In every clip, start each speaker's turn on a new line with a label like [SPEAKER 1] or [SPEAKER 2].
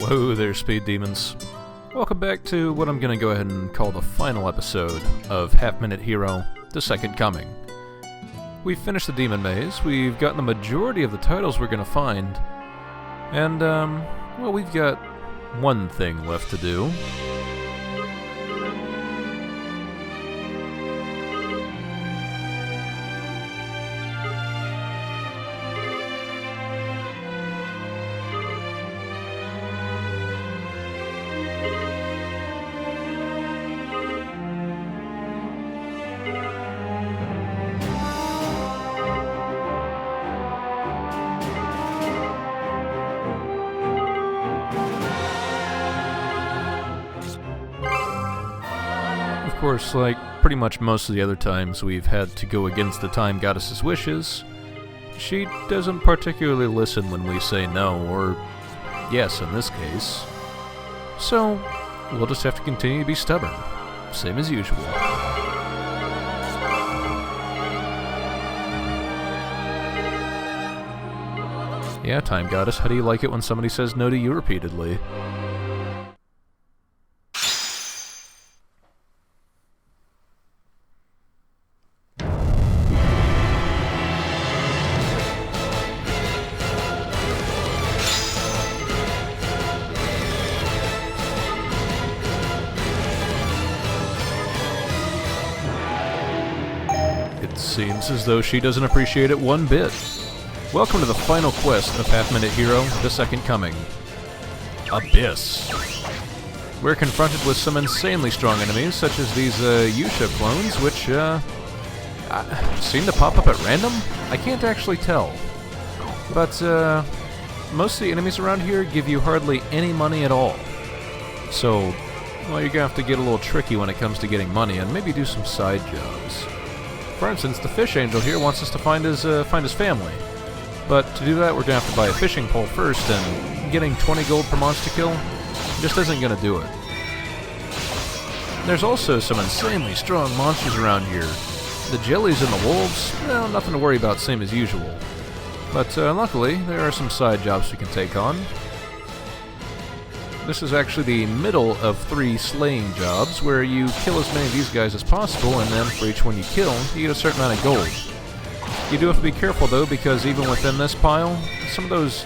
[SPEAKER 1] Whoa there, speed demons. Welcome back to what I'm going to go ahead and call the final episode of Half Minute Hero, The Second Coming. We've finished the Demon Maze, we've gotten the majority of the titles we're going to find, and, well, we've got one thing left to do. Of course, like pretty much most of the other times we've had to go against the Time Goddess's wishes, she doesn't particularly listen when we say no, or yes in this case. So, we'll just have to continue to be stubborn, same as usual. Yeah, Time Goddess, how do you like it when somebody says no to you repeatedly? Seems as though she doesn't appreciate it one bit. Welcome to the final quest of Half Minute Hero, The Second Coming. Abyss. We're confronted with some insanely strong enemies, such as these Yusha clones, which seem to pop up at random? I can't actually tell. But most of the enemies around here give you hardly any money at all. So, well, you're gonna have to get a little tricky when it comes to getting money, and maybe do some side jobs. For instance, the fish angel here wants us to find his family. But to do that, we're going to have to buy a fishing pole first, and getting 20 gold per monster kill just isn't going to do it. There's also some insanely strong monsters around here. The jellies and the wolves, well, nothing to worry about, same as usual. But luckily, there are some side jobs we can take on. This is actually the middle of 3 slaying jobs, where you kill as many of these guys as possible, and then for each one you kill, you get a certain amount of gold. You do have to be careful though, because even within this pile, some of those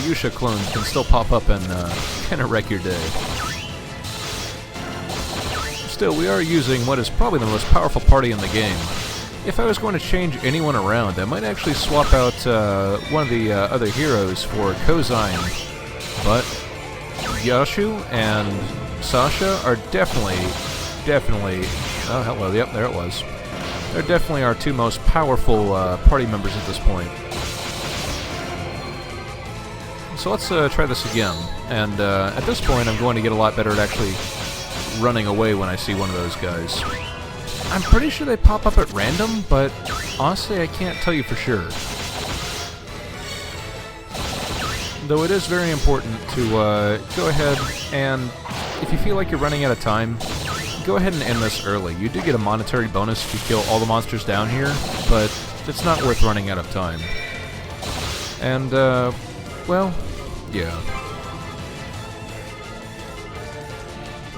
[SPEAKER 1] Yusha clones can still pop up and kind of wreck your day. Still, we are using what is probably the most powerful party in the game. If I was going to change anyone around, I might actually swap out one of the other heroes for Kozine, but Yashu and Sasha are definitely, oh hello, yep, there it was. They're definitely our 2 most powerful party members at this point. So let's try this again, and at this point I'm going to get a lot better at actually running away when I see one of those guys. I'm pretty sure they pop up at random, but honestly I can't tell you for sure. Though it is very important to go ahead and, if you feel like you're running out of time, go ahead and end this early. You do get a monetary bonus if you kill all the monsters down here, but it's not worth running out of time. And, well, yeah.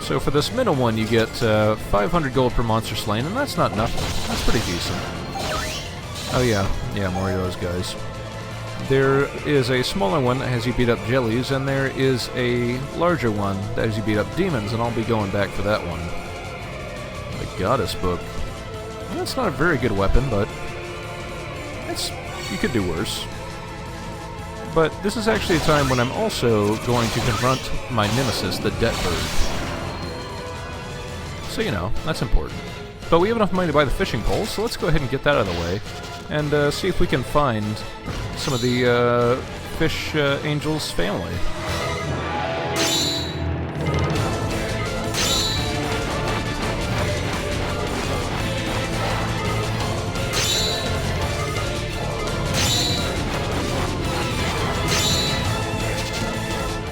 [SPEAKER 1] So for this middle one, you get 500 gold per monster slain, and that's not nothing. That's pretty decent. Oh yeah, more of those guys. There is a smaller one that has you beat up jellies, and there is a larger one that has you beat up demons, and I'll be going back for that one. The Goddess Book. Well, that's not a very good weapon, but you could do worse. But this is actually a time when I'm also going to confront my nemesis, the Debt Bird. So, you know, that's important. But we have enough money to buy the fishing pole, so let's go ahead and get that out of the way, and see if we can find some of the fish angel's family.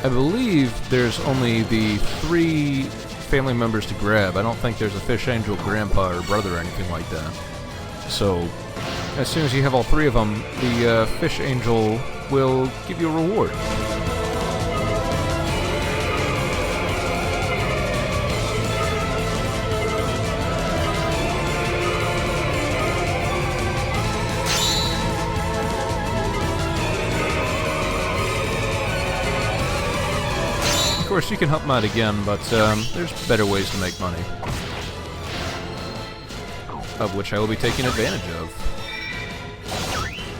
[SPEAKER 1] I believe there's only the 3 family members to grab. I don't think there's a fish angel grandpa or brother or anything like that. So, as soon as you have all 3 of them, the fish angel will give you a reward. course, you can help them out again, but there's better ways to make money. Of which I will be taking advantage of.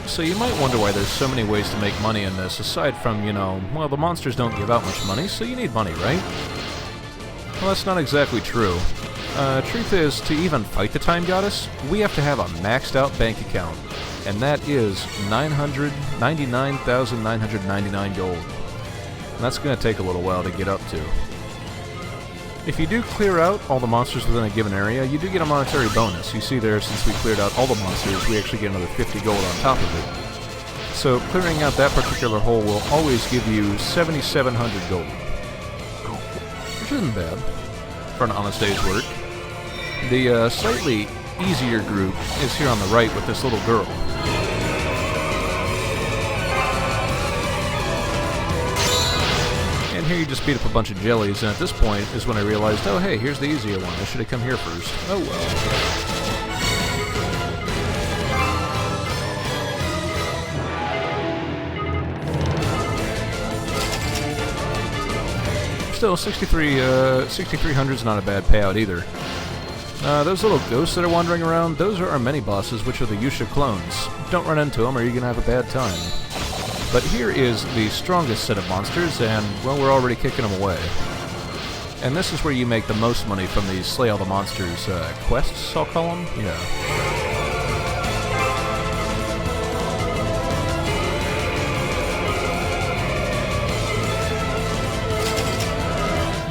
[SPEAKER 1] So you might wonder why there's so many ways to make money in this, aside from, you know, well, the monsters don't give out much money, so you need money, right? Well, that's not exactly true. Truth is, to even fight the Time Goddess, we have to have a maxed out bank account, and that is 999,999 gold. And that's going to take a little while to get up to. If you do clear out all the monsters within a given area, you do get a monetary bonus. You see there, since we cleared out all the monsters, we actually get another 50 gold on top of it. So clearing out that particular hole will always give you 7,700 gold. Which isn't bad for an honest day's work. The slightly easier group is here on the right with this little girl. And here you just beat up a bunch of jellies, and at this point is when I realized, oh hey, here's the easier one. I should have come here first. Oh well. Still, 6,300 is not a bad payout either. Those little ghosts that are wandering around, those are our mini-bosses, which are the Yusha clones. Don't run into them or you're going to have a bad time. But here is the strongest set of monsters, and, well, we're already kicking them away. And this is where you make the most money from these Slay All the Monsters quests, I'll call them? Yeah.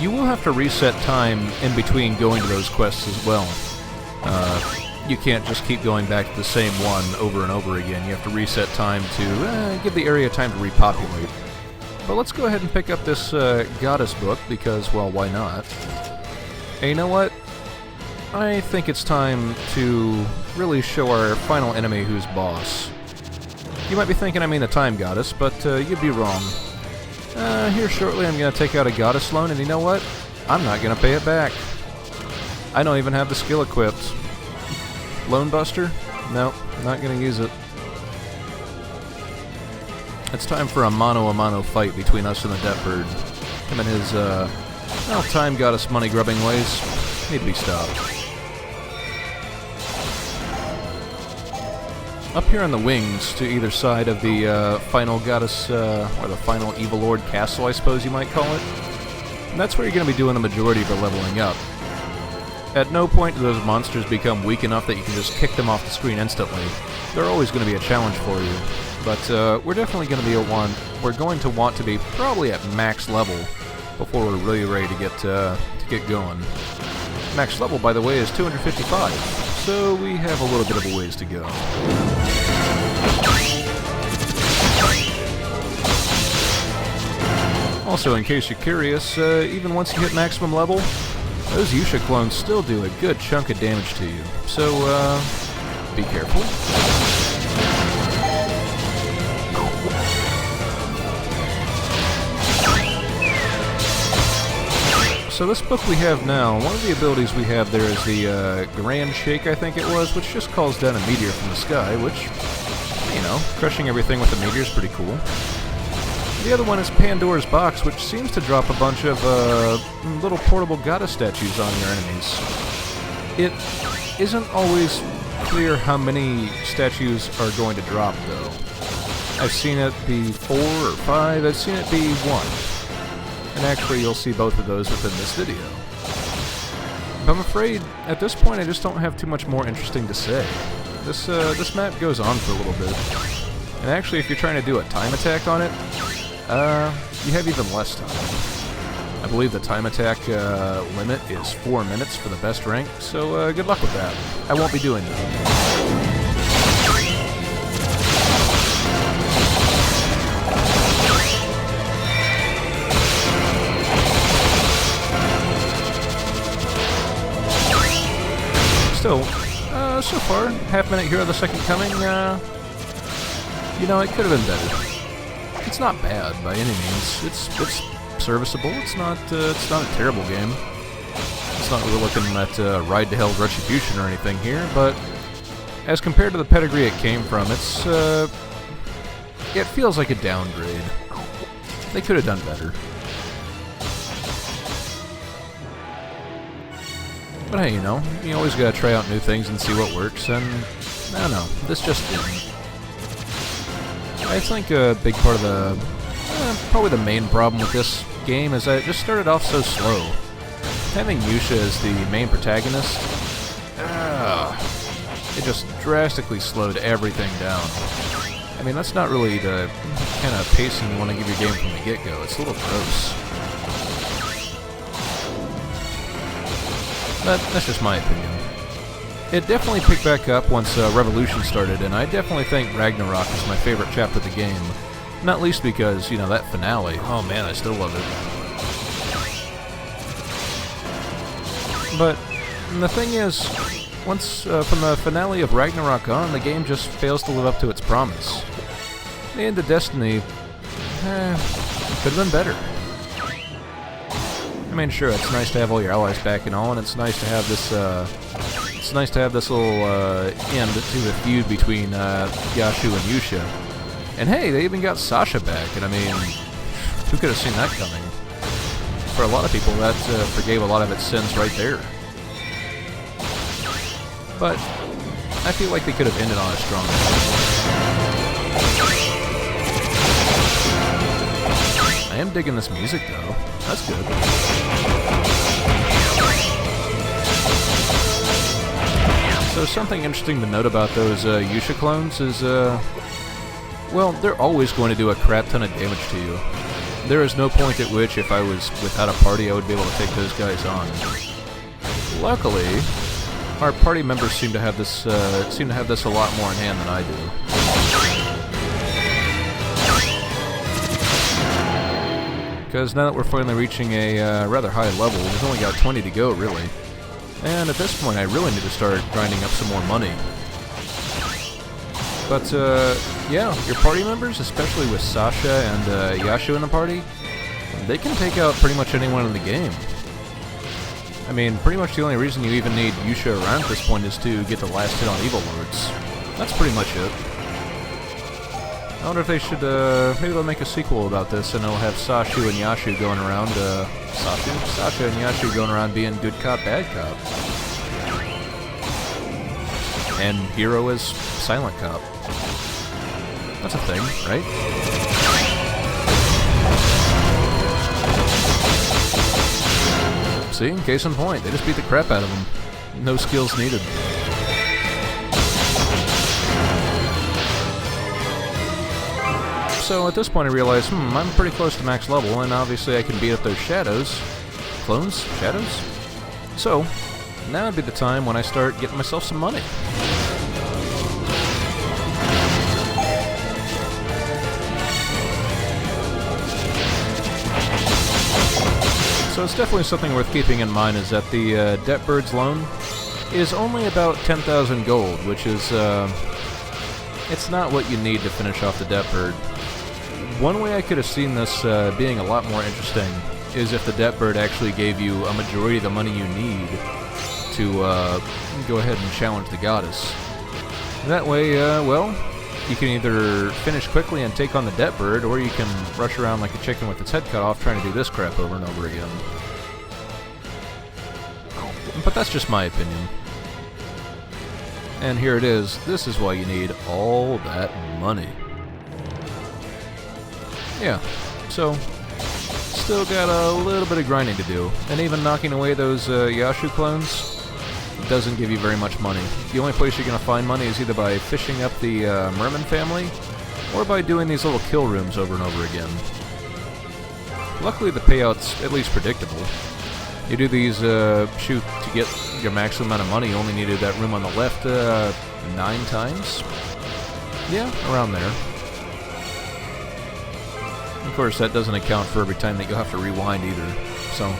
[SPEAKER 1] You will have to reset time in between going to those quests as well. You can't just keep going back to the same one over and over again. You have to reset time to give the area time to repopulate. But let's go ahead and pick up this goddess book, because, well, why not? And you know what? I think it's time to really show our final enemy who's boss. You might be thinking I mean the Time Goddess, but you'd be wrong. Here shortly I'm going to take out a goddess loan, and you know what? I'm not going to pay it back. I don't even have the skill equipped. Loan Buster? Nope, not going to use it. It's time for a mano-a-mano fight between us and the Death Bird. Him and his, well, Time Goddess money-grubbing ways need to be stopped. Up here on the wings, to either side of the final goddess, or the final Evil Lord castle, I suppose you might call it. And that's where you're going to be doing the majority of the leveling up. At no point do those monsters become weak enough that you can just kick them off the screen instantly. They're always going to be a challenge for you. But we're definitely going to be we're going to want to be probably at max level before we're really ready to get going. Max level, by the way, is 255, so we have a little bit of a ways to go. Also, in case you're curious, even once you hit maximum level, those Yusha clones still do a good chunk of damage to you. So, be careful. So this book we have now, one of the abilities we have there is the Grand Shake, I think it was, which just calls down a meteor from the sky, which, you know, crushing everything with a meteor is pretty cool. The other one is Pandora's Box, which seems to drop a bunch of little portable goddess statues on your enemies. It isn't always clear how many statues are going to drop, though. I've seen it be 4 or 5, I've seen it be 1. And actually, you'll see both of those within this video. But I'm afraid, at this point, I just don't have too much more interesting to say. This map goes on for a little bit. And actually, if you're trying to do a time attack on it, you have even less time. I believe the time attack limit is 4 minutes for the best rank, so good luck with that. I won't be doing that. Still, so far, half-minute Hero the Second Coming, you know, it could have been better. It's not bad by any means. It's serviceable. It's not a terrible game. It's not we're looking at Ride to Hell's Retribution or anything here, but as compared to the pedigree it came from, it feels like a downgrade. They could have done better. But hey, you know, you always gotta try out new things and see what works, and I don't know, this just didn't. I think a big part of the, probably the main problem with this game is that it just started off so slow. Having Yusha as the main protagonist, it just drastically slowed everything down. I mean, that's not really the kind of pacing you want to give your game from the get-go. It's a little gross. But that's just my opinion. It definitely picked back up once Revolution started, and I definitely think Ragnarok is my favorite chapter of the game. Not least because, you know, that finale, oh man, I still love it. But the thing is, once from the finale of Ragnarok on, the game just fails to live up to its promise. The end of Destiny, could have been better. I mean, sure, it's nice to have all your allies back and all, and it's nice to have this, little end to the feud between Yashu and Yusha. And hey, they even got Sasha back, and I mean, who could have seen that coming? For a lot of people, that forgave a lot of its sins right there. But I feel like they could have ended on a strong note. I am digging this music, though. That's good. So something interesting to note about those Yusha clones is, well, they're always going to do a crap ton of damage to you. There is no point at which, if I was without a party, I would be able to take those guys on. Luckily, our party members seem to have this a lot more in hand than I do. Because now that we're finally reaching a rather high level, we've only got 20 to go, really. And at this point, I really need to start grinding up some more money. But, yeah, your party members, especially with Sasha and Yashu in the party, they can take out pretty much anyone in the game. I mean, pretty much the only reason you even need Yusha around at this point is to get the last hit on Evil Lords. That's pretty much it. I wonder if they should, maybe they'll make a sequel about this, and they'll have Sasha and Yashu going around, Sasha and Yashu going around being good cop, bad cop. And Hero is silent cop. That's a thing, right? See? Case in point. They just beat the crap out of him. No skills needed. So at this point I realize, I'm pretty close to max level, and obviously I can beat up those shadows. Clones? Shadows? So, now would be the time when I start getting myself some money. So it's definitely something worth keeping in mind is that the Debtbird's loan is only about 10,000 gold, which is, it's not what you need to finish off the Debtbird. One way I could have seen this being a lot more interesting is if the Debtbird actually gave you a majority of the money you need to go ahead and challenge the goddess. That way, well, you can either finish quickly and take on the Debtbird, or you can rush around like a chicken with its head cut off trying to do this crap over and over again. But that's just my opinion. And here it is. This is why you need all that money. Yeah, so still got a little bit of grinding to do. And even knocking away those Yashu clones doesn't give you very much money. The only place you're going to find money is either by fishing up the Merman family, or by doing these little kill rooms over and over again. Luckily the payout's at least predictable. You do these, shoot, to get your maximum amount of money, you only needed that room on the left 9 times? Yeah, around there. Of course, that doesn't account for every time that you'll have to rewind either. So,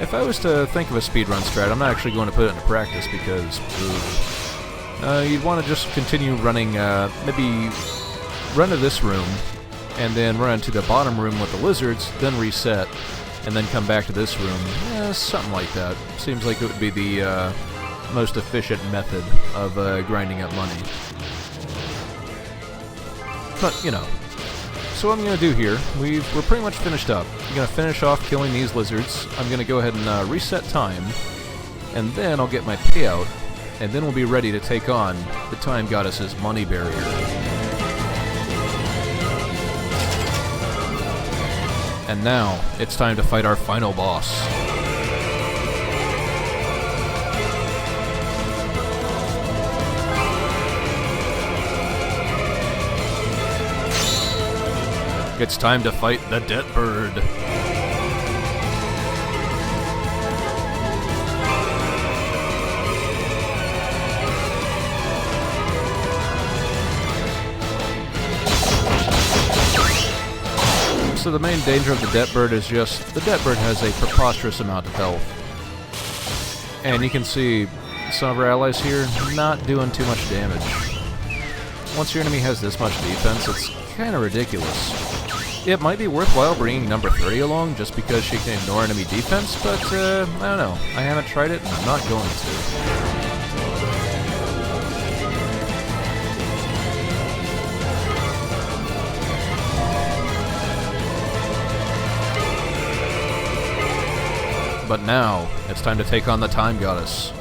[SPEAKER 1] if I was to think of a speedrun strat, I'm not actually going to put it into practice because you'd want to just continue running, maybe run to this room, and then run into the bottom room with the lizards, then reset, and then come back to this room. Something like that. Seems like it would be the most efficient method of grinding up money. But, you know. So what I'm going to do here, we're pretty much finished up. I'm going to finish off killing these lizards. I'm going to go ahead and reset time. and then I'll get my payout, and then we'll be ready to take on the Time Goddess's money barrier. And now, it's time to fight our final boss. It's time to fight the Debt Bird. So the main danger of the Debt Bird is just, the Debt Bird has a preposterous amount of health. And you can see some of our allies here not doing too much damage. Once your enemy has this much defense, it's kind of ridiculous. It might be worthwhile bringing number 30 along just because she can ignore enemy defense, but I don't know. I haven't tried it and I'm not going to. But now, it's time to take on the Time Goddess.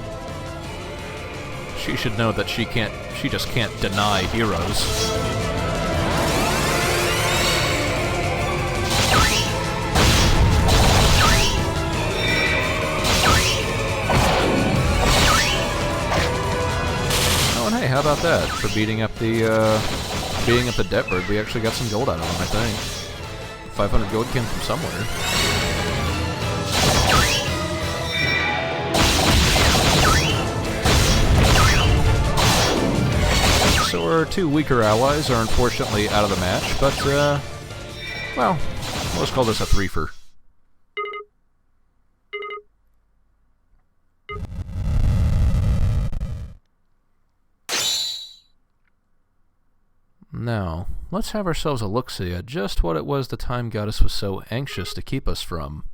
[SPEAKER 1] She should know that she just can't deny heroes. Oh, and hey, how about that? For beating up the Debt Bird, we actually got some gold out of him, I think. 500 gold came from somewhere. So our two weaker allies are unfortunately out of the match, but, well, let's call this a threefer. Now, let's have ourselves a look-see at just what it was the Time Goddess was so anxious to keep us from.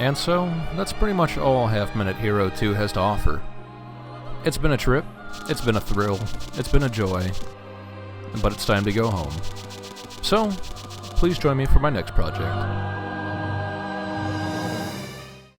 [SPEAKER 1] And so, that's pretty much all Half Minute Hero 2 has to offer. It's been a trip, it's been a thrill, it's been a joy, but it's time to go home. So, please join me for my next project.